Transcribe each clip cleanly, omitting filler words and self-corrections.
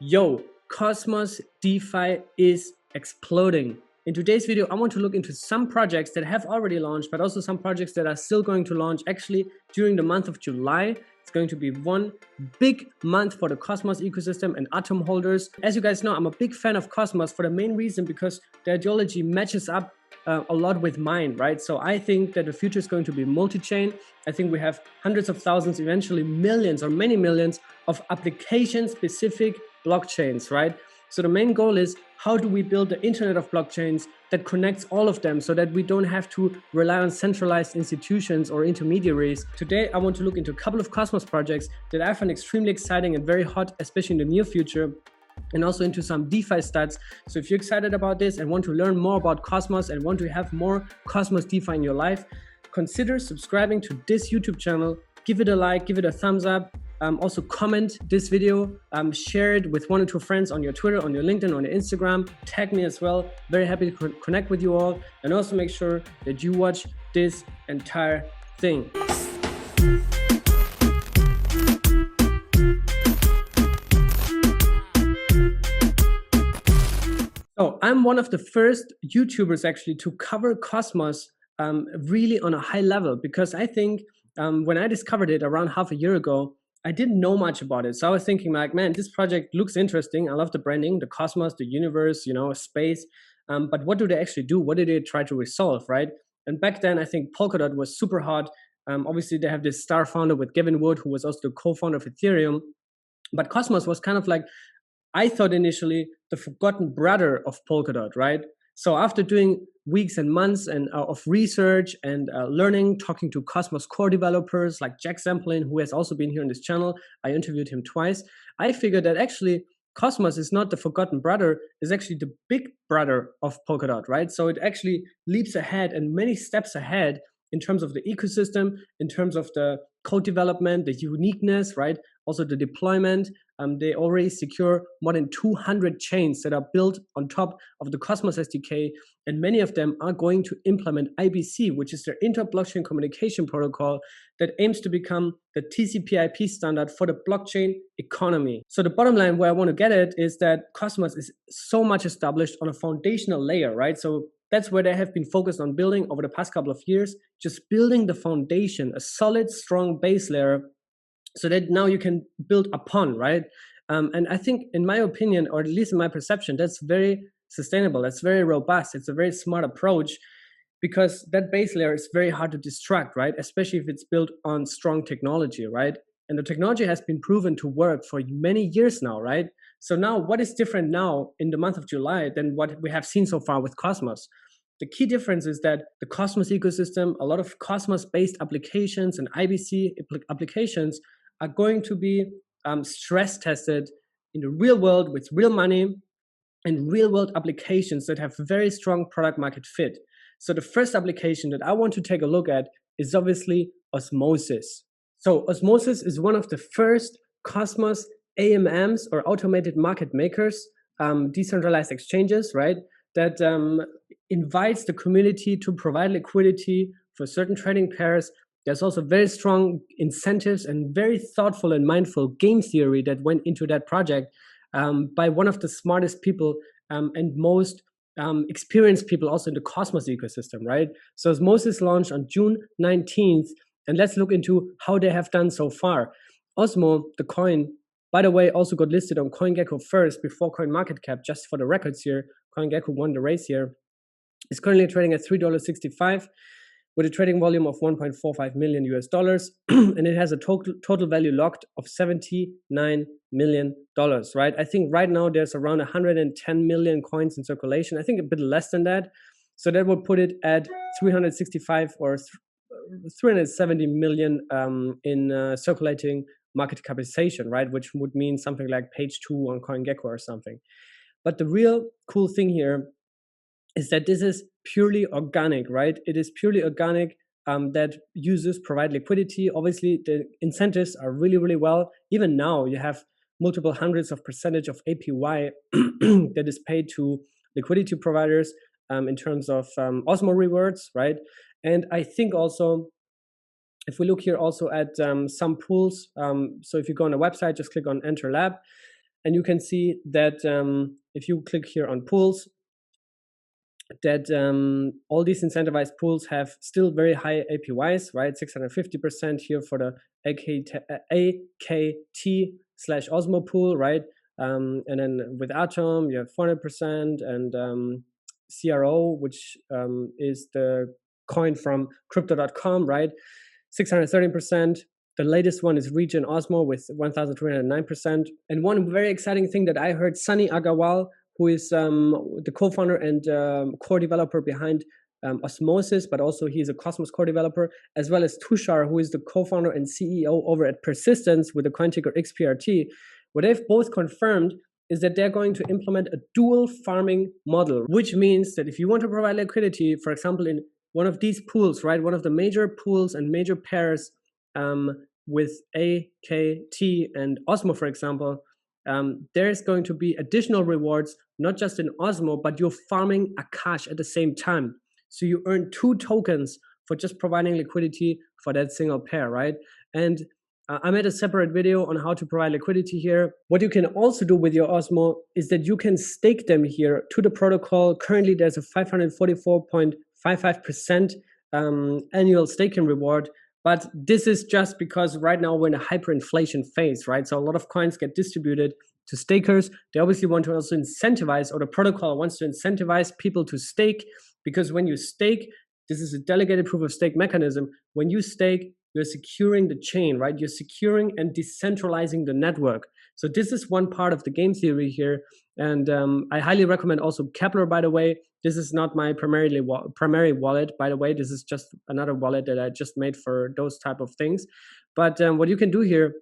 Yo, Cosmos DeFi is exploding. In today's video, I want to look into some projects that have already launched, but also some projects that are still going to launch actually during the month of July. It's going to be one big month for the Cosmos ecosystem and Atom holders. As you guys know, I'm a big fan of Cosmos for the main reason because the ideology matches up a lot with mine, right? So I think that the future is going to be multi-chain. I think we have hundreds of thousands, eventually millions or many millions of application-specific blockchains, right? So the main goal is, how do we build the internet of blockchains that connects all of them so that we don't have to rely on centralized institutions or intermediaries? Today, I want to look into a couple of Cosmos projects that I find extremely exciting and very hot, especially in the near future, and also into some DeFi stats. So if you're excited about this and want to learn more about Cosmos and want to have more Cosmos DeFi in your life, consider subscribing to this YouTube channel. Give it a like, give it a thumbs up. Also comment this video, share it with 1 or 2 friends on your Twitter, on your LinkedIn, on your Instagram. Tag me as well. Very happy to connect with you all. And also make sure that you watch this entire thing. So I'm one of the first YouTubers actually to cover Cosmos really on a high level, because I think when I discovered it around half a year ago, I didn't know much about it. So I was thinking like, man, this project looks interesting. I love the branding, the cosmos, the universe, space. But what do they actually do? What did they try to resolve, right? And back then, I think Polkadot was super hot. Obviously, they have this star founder with Gavin Wood, who was also the co-founder of Ethereum. But Cosmos was kind of like, I thought initially, the forgotten brother of Polkadot, right? So after doing weeks and months of research and learning, talking to Cosmos core developers like Jack Zemplin, who has also been here on this channel, I interviewed him twice. I figured that actually Cosmos is not the forgotten brother, it's actually the big brother of Polkadot, right? So it actually leaps ahead and many steps ahead in terms of the ecosystem, in terms of the code development, the uniqueness, right? Also the deployment. They already secure more than 200 chains that are built on top of the Cosmos SDK, and many of them are going to implement IBC, which is their inter-blockchain communication protocol that aims to become the TCP/IP standard for the blockchain economy. So the bottom line where I want to get at is that Cosmos is so much established on a foundational layer, right? So that's where they have been focused on building over the past couple of years, just building the foundation, a solid, strong base layer, so that now you can build upon, right? And I think, in my opinion, or at least in my perception, that's very sustainable. That's very robust. It's a very smart approach, because that base layer is very hard to destruct, right? Especially if it's built on strong technology, right? And the technology has been proven to work for many years now, right? So now, what is different now in the month of July than what we have seen so far with Cosmos? The key difference is that the Cosmos ecosystem, a lot of Cosmos-based applications and IBC applications are going to be stress tested in the real world with real money and real world applications that have very strong product market fit. So the first application that I want to take a look at is obviously Osmosis. So Osmosis is one of the first Cosmos AMMs, or automated market makers, decentralized exchanges, right? That invites the community to provide liquidity for certain trading pairs. There's also very strong incentives and very thoughtful and mindful game theory that went into that project by one of the smartest people and most experienced people also in the Cosmos ecosystem, right? So Osmosis launched on June 19th, and let's look into how they have done so far. Osmo, the coin, by the way, also got listed on Coingecko first before CoinMarketCap, just for the records here. Coingecko won the race here. It's currently trading at $3.65. with a trading volume of 1.45 million US dollars, and it has a total value locked of $79 million, right? I think right now there's around 110 million coins in circulation. I think a bit less than that. So that would put it at 365 or 370 million in circulating market capitalization, right? Which would mean something like page 2 on CoinGecko or something. But the real cool thing here is that this is purely organic, right? It is purely organic that users provide liquidity. Obviously, the incentives are really, really well. Even now, you have multiple hundreds of percentage of APY that is paid to liquidity providers in terms of Osmo rewards, right? And I think also, if we look here also at some pools, so if you go on a website, just click on Enter Lab. And you can see that if you click here on pools, that all these incentivized pools have still very high APYs, right? 650% here for the AKT/Osmo pool, right? And then with Atom, you have 400%, and CRO, which is the coin from crypto.com, right? 613%. The latest one is Regen Osmo with 1,309%. And one very exciting thing that I heard, Sunny Agarwal, who is the co-founder and core developer behind Osmosis, but also he's a Cosmos core developer, as well as Tushar, who is the co-founder and CEO over at Persistence with the Coingecko XPRT. What they've both confirmed is that they're going to implement a dual farming model, which means that if you want to provide liquidity, for example, in one of these pools, right, one of the major pools and major pairs with AKT and Osmo, for example, there's going to be additional rewards, not just in Osmo, but you're farming Akash at the same time. So you earn 2 tokens for just providing liquidity for that single pair, right? And I made a separate video on how to provide liquidity here. What you can also do with your Osmo is that you can stake them here to the protocol. Currently, there's a 544.55% annual staking reward. But this is just because right now we're in a hyperinflation phase, right? So a lot of coins get distributed to stakers. They obviously want to also incentivize, or the protocol wants to incentivize people to stake, because when you stake, this is a delegated proof of stake mechanism. When you stake, you're securing the chain, right? You're securing and decentralizing the network. So this is one part of the game theory here. And I highly recommend also Kepler, by the way. This is not my primary wallet, by the way. This is just another wallet that I just made for those type of things. But what you can do here,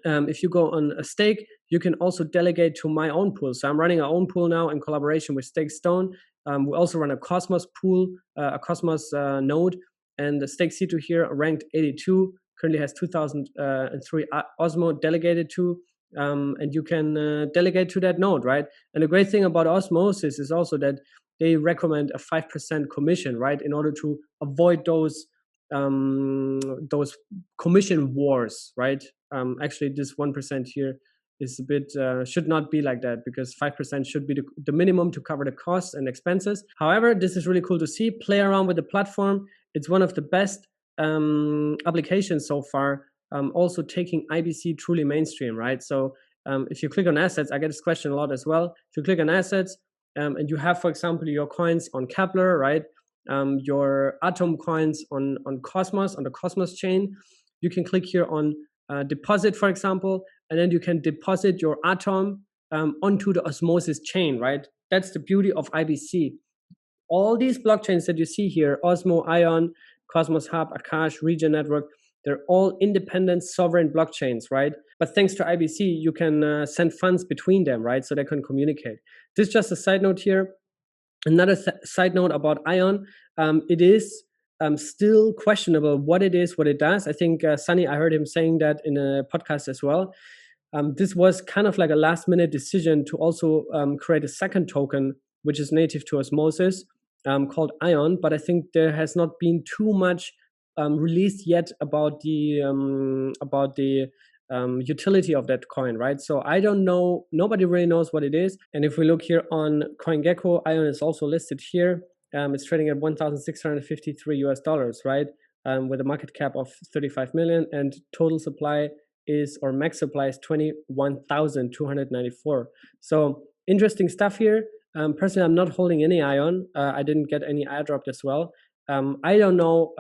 if you go on a stake, you can also delegate to my own pool. So I'm running our own pool now in collaboration with StakeStone. We also run a Cosmos pool, a Cosmos node. And the stake C2 here ranked 82, currently has 2003 Osmo delegated to, and you can delegate to that node, right? And the great thing about Osmosis is also that they recommend a 5% commission, right? In order to avoid those commission wars, right? Actually, this 1% here is a bit, should not be like that, because 5% should be the minimum to cover the costs and expenses. However, this is really cool to see. Play around with the platform. It's one of the best applications so far, also taking IBC truly mainstream, right? So if you click on assets, I get this question a lot as well. If you click on assets and you have, for example, your coins on Kepler, right? Your Atom coins on Cosmos, on the Cosmos chain, you can click here on deposit, for example, and then you can deposit your Atom onto the Osmosis chain, right? That's the beauty of IBC. All these blockchains that you see here, Osmo, Ion, Cosmos Hub, Akash, Regen Network, they're all independent sovereign blockchains, right? But thanks to IBC, you can send funds between them, right? So they can communicate. This is just a side note here. Another side note about Ion, it is still questionable what it is, what it does. I think Sunny, I heard him saying that in a podcast as well. This was kind of like a last minute decision to also create a second token, which is native to Osmosis, called Ion. But I think there has not been too much released yet about the utility of that coin, right? So I don't know. Nobody really knows what it is. And if we look here on Coingecko, Ion is also listed here. It's trading at $1,653 right? With a market cap of 35 million, and total supply is, or max supply is 21,294. So interesting stuff here. Personally, I'm not holding any Ion. I didn't get any airdropped as well. I don't know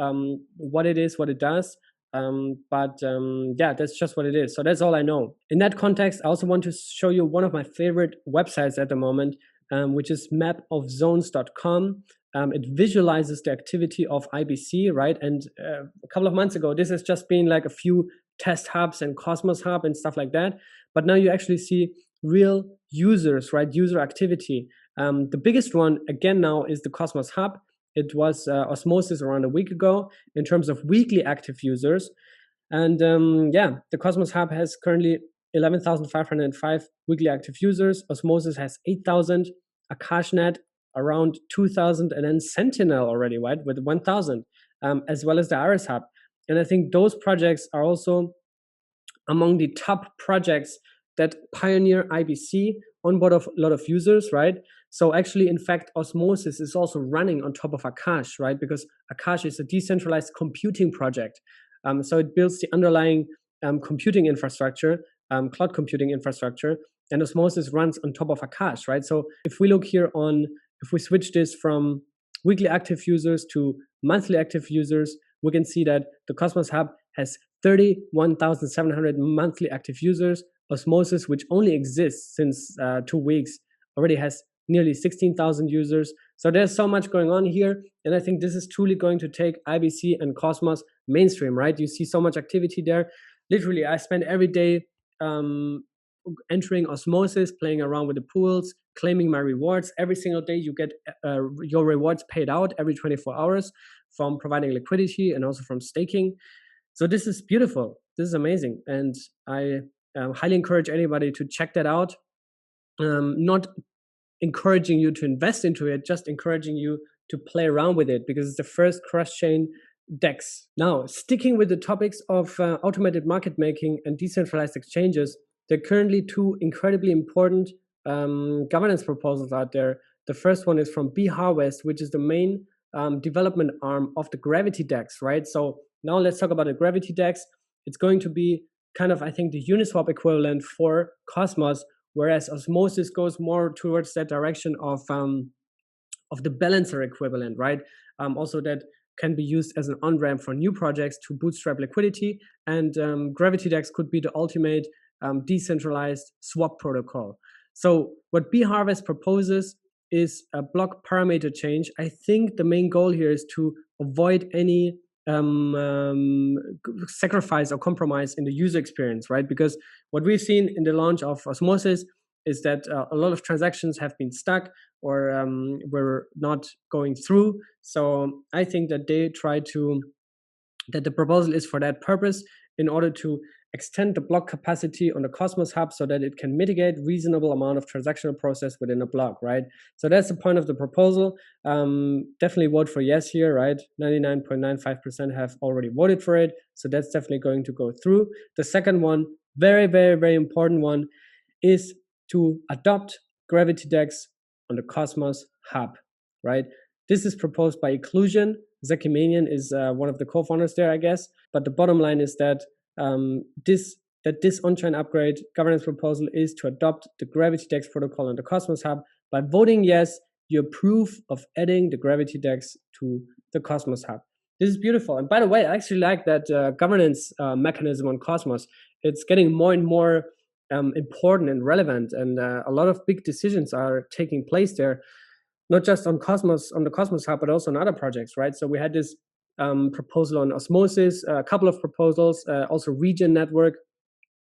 what it is, what it does. But yeah, that's just what it is. So that's all I know. In that context, I also want to show you one of my favorite websites at the moment, which is mapofzones.com. It visualizes the activity of IBC, right? And a couple of months ago, this has just been like a few test hubs and Cosmos Hub and stuff like that. But now you actually see real users, right? User activity. The biggest one, again, now is the Cosmos Hub. It was Osmosis around a week ago in terms of weekly active users. And yeah, the Cosmos Hub has currently 11,505 weekly active users. Osmosis has 8,000. Akashnet around 2,000. And then Sentinel already, right, with 1,000, as well as the Iris Hub. And I think those projects are also among the top projects that pioneer IBC onboard of a lot of users, right? So actually, in fact, Osmosis is also running on top of Akash, right? Because Akash is a decentralized computing project. So it builds the underlying computing infrastructure, cloud computing infrastructure, and Osmosis runs on top of Akash, right? So if we look here on, if we switch this from weekly active users to monthly active users, we can see that the Cosmos Hub has 31,700 monthly active users. Osmosis, which only exists since 2 weeks, already has nearly 16,000 users. So there's so much going on here. And I think this is truly going to take IBC and Cosmos mainstream, right? You see so much activity there. Literally, I spend every day entering Osmosis, playing around with the pools, claiming my rewards. Every single day you get your rewards paid out every 24 hours from providing liquidity and also from staking. So this is beautiful. This is amazing. And I highly encourage anybody to check that out. Not encouraging you to invest into it, just encouraging you to play around with it because it's the first cross-chain DEX. Now, sticking with the topics of automated market making and decentralized exchanges, there are currently two incredibly important governance proposals out there. The first one is from bHarvest, which is the main development arm of the Gravity DEX, right? So now let's talk about the Gravity DEX. It's going to be kind of, I think, the Uniswap equivalent for Cosmos, whereas Osmosis goes more towards that direction of the balancer equivalent, right? Also that can be used as an on-ramp for new projects to bootstrap liquidity, and Gravity DEX could be the ultimate decentralized swap protocol. So what bHarvest proposes is a block parameter change. I think the main goal here is to avoid any sacrifice or compromise in the user experience, right? Because what we've seen in the launch of Osmosis is that a lot of transactions have been stuck or were not going through. So I think that they try to, that the proposal is for that purpose, in order to extend the block capacity on the Cosmos Hub so that it can mitigate reasonable amount of transactional process within a block, right? So that's the point of the proposal. Definitely vote for yes here, right? 99.95% have already voted for it. So that's definitely going to go through. The second one, very, very, very important one, is to adopt Gravity DEX on the Cosmos Hub, right? This is proposed by Occlusion. Zeki Manian is one of the co-founders there, I guess. But the bottom line is that this on-chain upgrade governance proposal is to adopt the Gravity DEX protocol on the Cosmos Hub. By voting yes, you approve of adding the Gravity DEX to the Cosmos Hub. This is beautiful. And by the way, I actually like that governance mechanism on Cosmos. It's getting more and more important and relevant, and a lot of big decisions are taking place there, not just on Cosmos, on the Cosmos Hub, but also on other projects, right? So we had this proposal on Osmosis, a couple of proposals, also Regen network,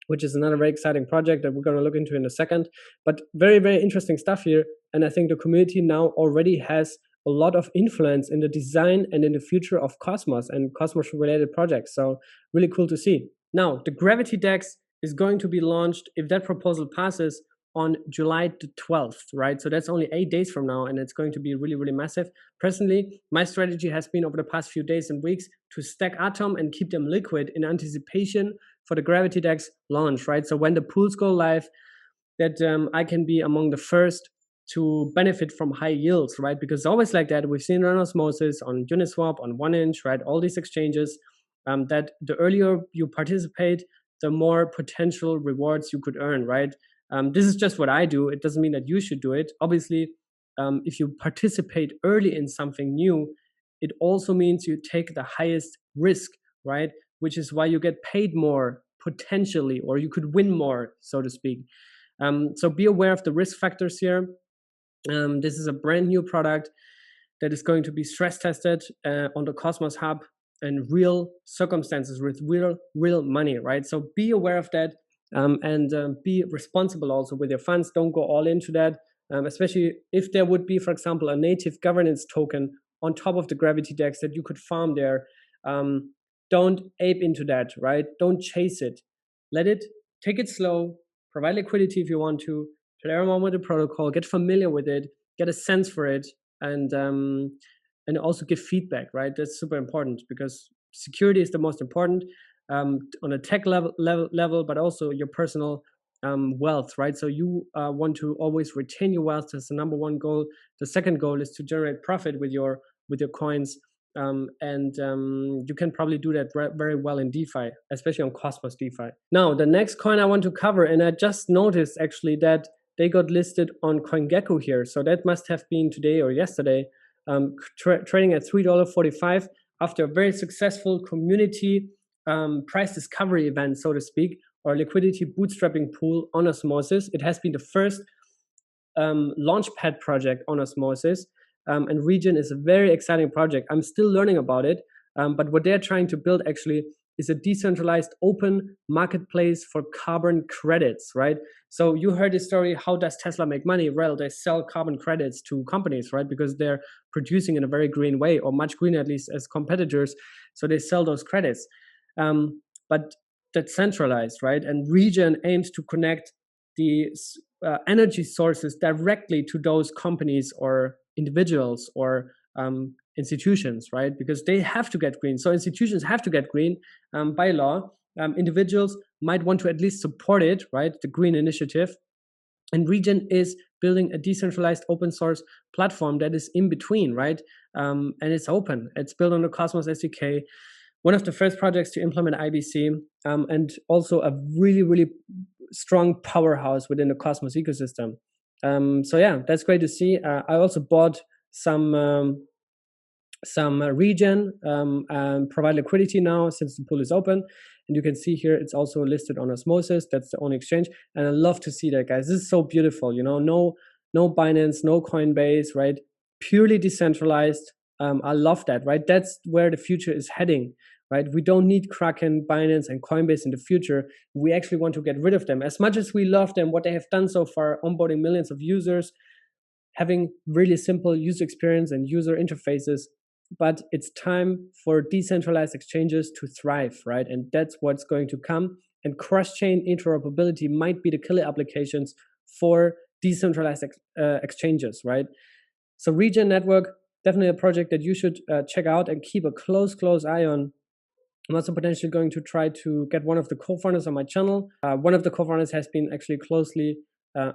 which is another very exciting project that we're going to look into in a second. But very, very interesting stuff here. And I think the community now already has a lot of influence in the design and in the future of Cosmos and Cosmos-related projects. So really cool to see. Now, the Gravity DEX is going to be launched, if that proposal passes, on July the 12th, right? So that's only 8 days from now, and it's going to be really, really massive. Personally, my strategy has been over the past few days and weeks to stack Atom and keep them liquid in anticipation for the Gravity DEX launch, right? So when the pools go live, that I can be among the first to benefit from high yields, right? Because it's always like that. We've seen on Osmosis, on Uniswap, on 1inch, right? All these exchanges, that the earlier you participate, the more potential rewards you could earn, right? This is just what I do. It doesn't mean that you should do it. Obviously, if you participate early in something new, it also means you take the highest risk, right? Which is why you get paid more potentially, or you could win more, so to speak. So be aware of the risk factors here. This is a brand new product that is going to be stress tested on the Cosmos Hub in real circumstances with real money, right? So be aware of that. And be responsible also with your funds. Don't go all into that, especially if there would be, for example, a native governance token on top of the Gravity DEX that you could farm there. Don't ape into that, right? Don't chase it. Take it slow, provide liquidity if you want to, play around with the protocol, get familiar with it, get a sense for it, and also give feedback, right? That's super important because security is the most important. On a tech level, but also your personal wealth, right? So you want to always retain your wealth. That's the number one goal. The second goal is to generate profit with your coins. You can probably do that very well in DeFi, especially on Cosmos DeFi. Now, the next coin I want to cover, and I just noticed actually that they got listed on Coingecko here. So that must have been today or yesterday, trading at $3.45 after a very successful community price discovery event, so to speak, or liquidity bootstrapping pool on Osmosis. It has been the first launchpad project on Osmosis. And Regen is a very exciting project. I'm still learning about it, but what they're trying to build actually is a decentralized open marketplace for carbon credits, right? So you heard the story, how does Tesla make money? Well, they sell carbon credits to companies, right? Because they're producing in a very green way, or much greener at least as competitors. So they sell those credits. But that's centralized, right? And Regen aims to connect the energy sources directly to those companies or individuals or institutions, right? Because they have to get green. So institutions have to get green by law. Individuals might want to at least support it, right? The green initiative. And Regen is building a decentralized open source platform that is in between, right? And it's open. It's built on the Cosmos SDK. One of the first projects to implement IBC, and also a really, really strong powerhouse within the Cosmos ecosystem. So yeah, that's great to see. I also bought some Regen, provide liquidity now since the pool is open. And you can see here, it's also listed on Osmosis. That's the only exchange. And I love to see that, guys. This is so beautiful, you know, no Binance, no Coinbase, right? Purely decentralized. I love that, right? That's where the future is heading, right? We don't need Kraken, Binance, and Coinbase in the future. We actually want to get rid of them. As much as we love them, what they have done so far, onboarding millions of users, having really simple user experience and user interfaces, but it's time for decentralized exchanges to thrive, right? And that's what's going to come. And cross-chain interoperability might be the killer applications for decentralized exchanges, right? So Regen Network, definitely a project that you should check out and keep a close eye on. I'm also potentially going to try to get one of the co-founders on my channel. One of the co-founders has been actually closely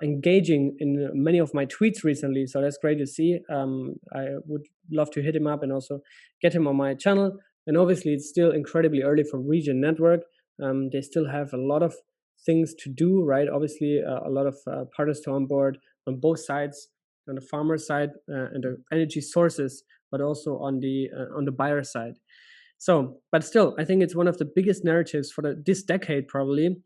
engaging in many of my tweets recently, so that's great to see. I would love to hit him up and also get him on my channel. And obviously, it's still incredibly early for Regen Network. They still have a lot of things to do, right? Obviously, a lot of partners to onboard on both sides, on the farmer side and the energy sources, but also on the buyer side. So, but still, I think it's one of the biggest narratives for this decade, probably.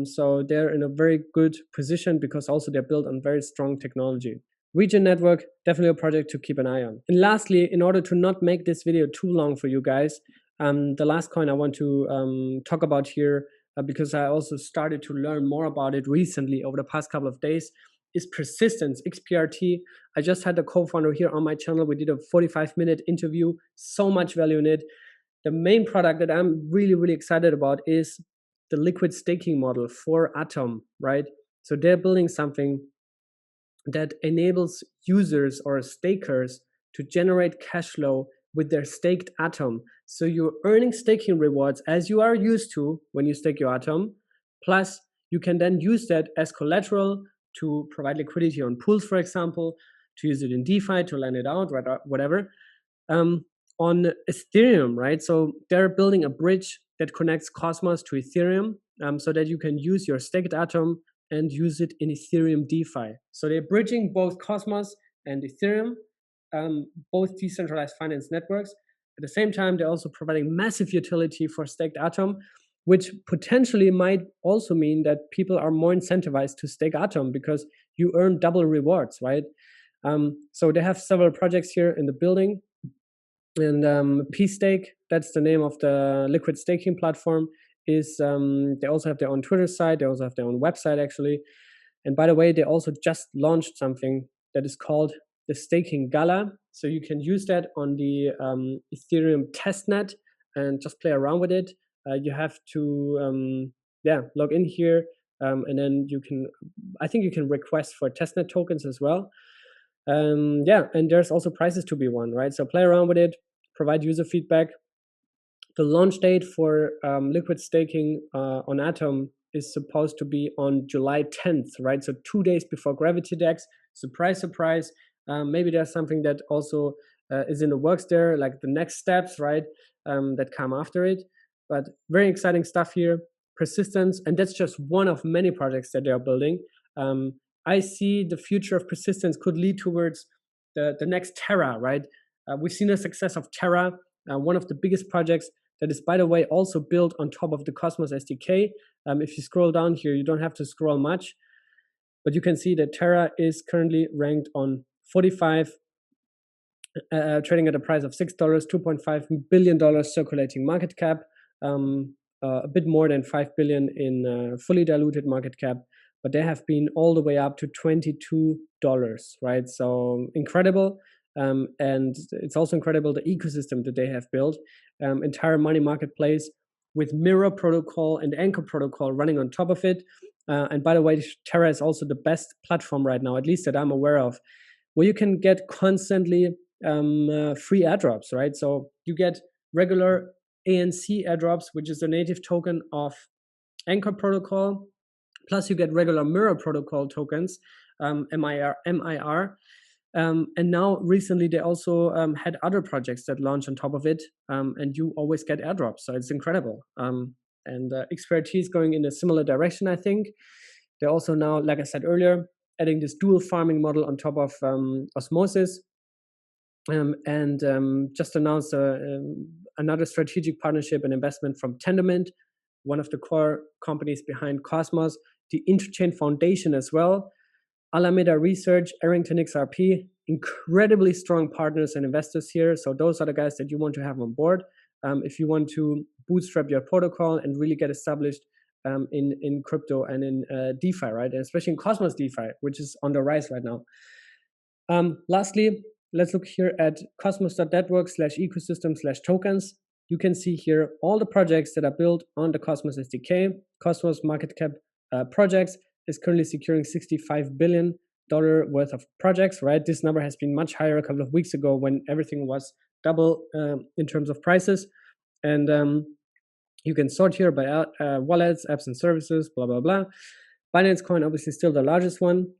So they're in a very good position because also they're built on very strong technology. Regen Network, definitely a project to keep an eye on. And lastly, in order to not make this video too long for you guys, the last coin I want to talk about here, because I also started to learn more about it recently over the past couple of days, is Persistence, XPRT. I just had the co-founder here on my channel. We did a 45-minute interview, so much value in it. The main product that I'm really, really excited about is the liquid staking model for Atom, right? So they're building something that enables users or stakers to generate cash flow with their staked Atom. So you're earning staking rewards as you are used to when you stake your Atom. Plus, you can then use that as collateral to provide liquidity on pools, for example, to use it in DeFi, to lend it out, whatever. On Ethereum, right? So they're building a bridge that connects Cosmos to Ethereum so that you can use your staked Atom and use it in Ethereum DeFi. So they're bridging both Cosmos and Ethereum, both decentralized finance networks. At the same time, they're also providing massive utility for staked Atom, which potentially might also mean that people are more incentivized to stake Atom because you earn double rewards, right? So they have several projects here in the building. And P-Stake, that's the name of the liquid staking platform, is they also have their own Twitter site. They also have their own website, actually. And by the way, they also just launched something that is called the Staking Gala. So you can use that on the Ethereum testnet and just play around with it. You have to, log in here. And then I think you can request for testnet tokens as well. And there's also prizes to be won, right? So play around with it, provide user feedback. The launch date for liquid staking on Atom is supposed to be on July 10th, right? So 2 days before Gravity DEX. Surprise, surprise. Maybe there's something that also is in the works there, like the next steps, right, that come after it. But very exciting stuff here. Persistence, and that's just one of many projects that they are building. I see the future of persistence could lead towards the next Terra, right? We've seen the success of Terra, one of the biggest projects that is, by the way, also built on top of the Cosmos SDK. If you scroll down here, you don't have to scroll much, but you can see that Terra is currently ranked on 45, trading at a price of $6, $2.5 billion circulating market cap, a bit more than 5 billion in fully diluted market cap, but they have been all the way up to $22, right? So incredible. And it's also incredible the ecosystem that they have built, entire money marketplace with Mirror protocol and Anchor protocol running on top of it. And by the way, Terra is also the best platform right now, at least that I'm aware of, where you can get constantly free airdrops, right? So you get regular ANC airdrops, which is the native token of Anchor protocol, plus you get regular Mirror protocol tokens, MIR. And now recently they also had other projects that launch on top of it, and you always get airdrops. So it's incredible. And XPRT is going in a similar direction, I think. They're also now, like I said earlier, adding this dual farming model on top of Osmosis. And just announced another strategic partnership and investment from Tendermint, one of the core companies behind Cosmos, the Interchain Foundation as well, Alameda Research, Arrington XRP, incredibly strong partners and investors here. So those are the guys that you want to have on board if you want to bootstrap your protocol and really get established in crypto and in DeFi, right? And especially in Cosmos DeFi, which is on the rise right now. Lastly, let's look here at cosmos.network/ecosystem/tokens. You can see here all the projects that are built on the Cosmos SDK. Cosmos market cap projects is currently securing $65 billion worth of projects, right? This number has been much higher a couple of weeks ago when everything was double in terms of prices. And you can sort here by wallets, apps and services, blah, blah, blah. Binance Coin, obviously still the largest one,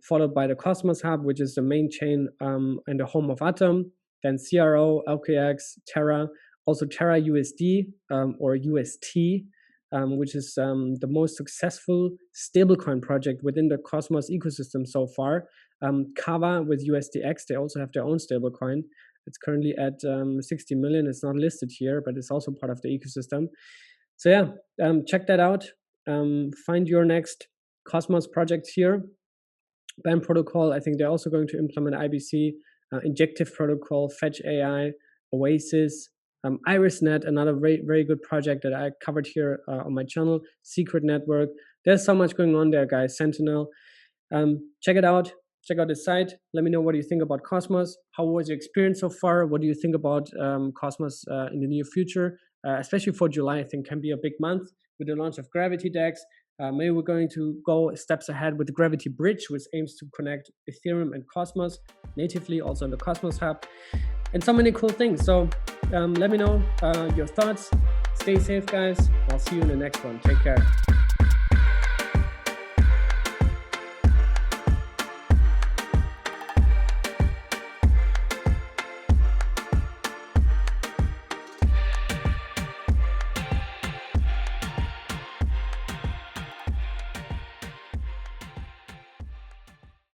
followed by the Cosmos Hub, which is the main chain and the home of Atom. Then CRO, LKX, Terra, also Terra USD or UST, which is the most successful stablecoin project within the Cosmos ecosystem so far. Kava with USDX, they also have their own stablecoin. It's currently at 60 million. It's not listed here, but it's also part of the ecosystem. So yeah, check that out. Find your next Cosmos project here. BAM protocol, I think they're also going to implement IBC, Injective protocol, Fetch AI, Oasis, IrisNet, another very, very good project that I covered here on my channel, Secret Network. There's so much going on there, guys. Sentinel. Check it out. Check out the site. Let me know what you think about Cosmos. How was your experience so far? What do you think about Cosmos in the near future? Especially for July, I think can be a big month with the launch of Gravity DEX. Maybe we're going to go steps ahead with the Gravity Bridge, which aims to connect Ethereum and Cosmos natively, also in the Cosmos Hub, and so many cool things. So let me know your thoughts. Stay safe, guys. I'll see you in the next one. Take care.